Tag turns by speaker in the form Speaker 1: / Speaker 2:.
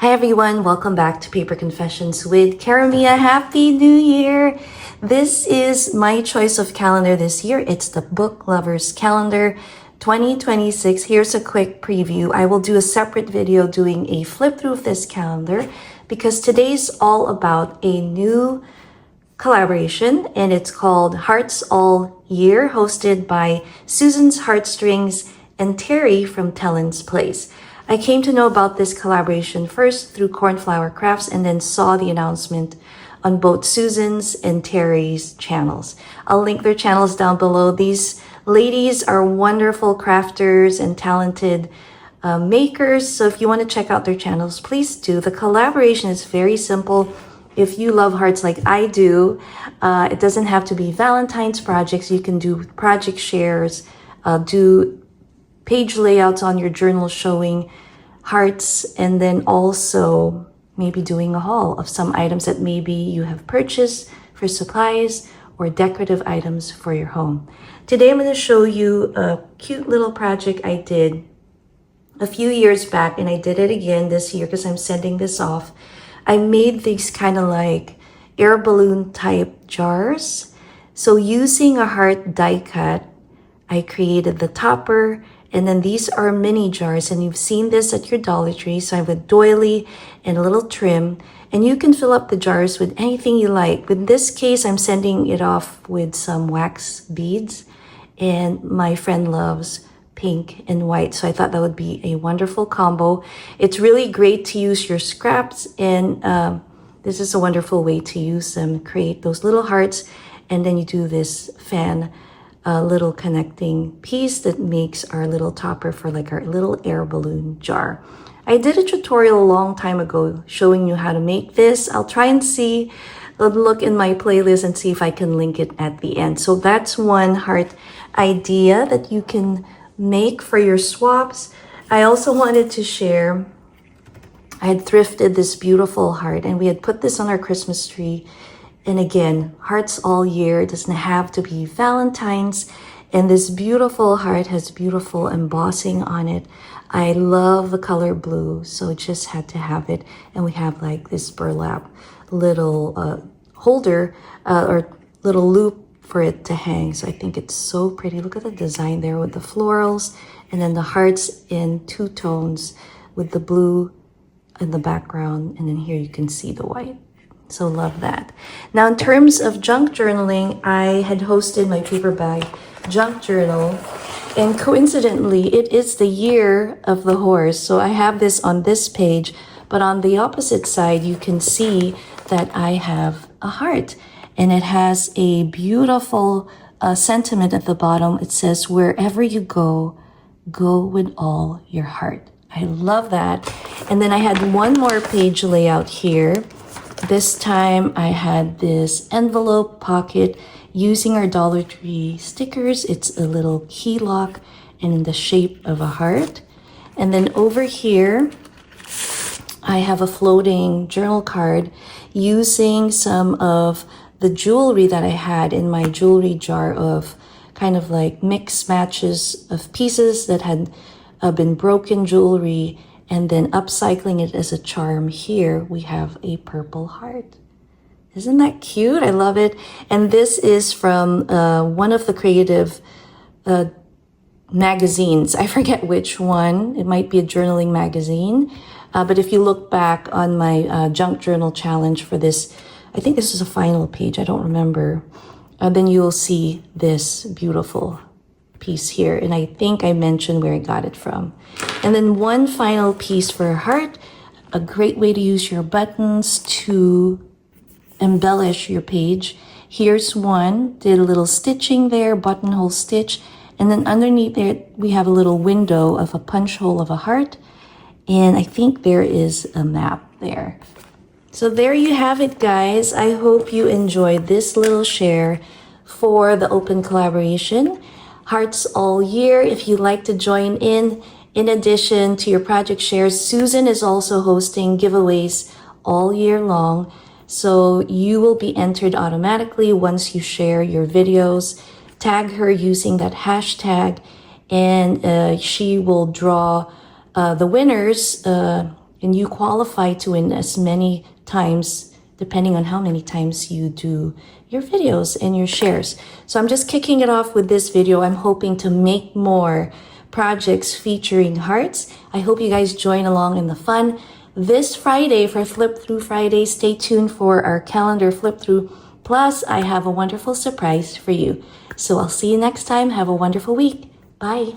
Speaker 1: Hi everyone, welcome back to Paper Confessions with Karamia. Happy New Year! This is my choice of calendar this year. It's the Book Lovers Calendar 2026. Here's a quick preview. I will do a separate video doing a flip through of this calendar because today's all about a new collaboration and it's called Hearts All Year, hosted by Susan's Heartstrings and Terry from Talon's Place. I came to know about this collaboration first through Cornflower Crafts and then saw the announcement on both Susan's and Terry's channels. I'll link their channels down below. These ladies are wonderful crafters and talented makers, so if you want to check out their channels, please do. The collaboration is very simple. If you love hearts like I do, it doesn't have to be Valentine's projects. You can do project shares, do page layouts on your journal showing hearts, and then also maybe doing a haul of some items that maybe you have purchased for supplies or decorative items for your home. Today I'm going to show you a cute little project I did a few years back, and I did it again this year because I'm sending this off. I made these kind of like air balloon type jars. So using a heart die cut, I created the topper. And then these are mini jars, and you've seen this at your Dollar Tree. So I have a doily and a little trim, and you can fill up the jars with anything you like. In this case, I'm sending it off with some wax beads, and my friend loves pink and white. So I thought that would be a wonderful combo. It's really great to use your scraps, and this is a wonderful way to use them. Create those little hearts, and then you do this fan little connecting piece that makes our little topper for like our little air balloon jar. I did a tutorial a long time ago showing you how to make this. I'll try and see, look in my playlist and see if I can link it at the end. So that's one heart idea that you can make for your swaps. I also wanted to share, I had thrifted this beautiful heart and we had put this on our Christmas tree. And again, hearts all year. It doesn't have to be Valentine's. And this beautiful heart has beautiful embossing on it. I love the color blue, so just had to have it. And we have like this burlap little holder or little loop for it to hang. So I think it's so pretty. Look at the design there with the florals and then the hearts in two tones with the blue in the background. And then here you can see the white. So love that. Now in terms of junk journaling, I had hosted my paper bag junk journal, and coincidentally it is the year of the horse. So I have this on this page, but on the opposite side you can see that I have a heart, and it has a beautiful sentiment at the bottom. It says, "Wherever you go, go with all your heart." I love that. And then I had one more page layout here. This time I had this envelope pocket using our Dollar Tree stickers. It's a little key lock and in the shape of a heart. And then over here, I have a floating journal card using some of the jewelry that I had in my jewelry jar of kind of like mix matches of pieces that had been broken jewelry, and then upcycling it as a charm. Here we have a purple heart. Isn't that cute? I love it. And this is from one of the creative magazines. I forget which one. It might be a journaling magazine. But if you look back on my junk journal challenge for this, I think this is a final page. I don't remember. Then you'll see this beautiful piece here, and I think I mentioned where I got it from. And then one final piece for a heart, a great way to use your buttons to embellish your page. Here's one, did a little stitching there, buttonhole stitch, and then underneath there we have a little window of a punch hole of a heart, and I think there is a map there. So there you have it, guys. I hope you enjoyed this little share for the open collaboration. Hearts all year. If you'd like to join in addition to your project shares, Susan is also hosting giveaways all year long. So you will be entered automatically once you share your videos. Tag her using that hashtag, and she will draw the winners and you qualify to win as many times, depending on how many times you do your videos and your shares. So I'm just kicking it off with this video. I'm hoping to make more projects featuring hearts. I hope you guys join along in the fun. This Friday for Flip Through Friday, stay tuned for our calendar flip through. Plus, I have a wonderful surprise for you. So I'll see you next time. Have a wonderful week. Bye.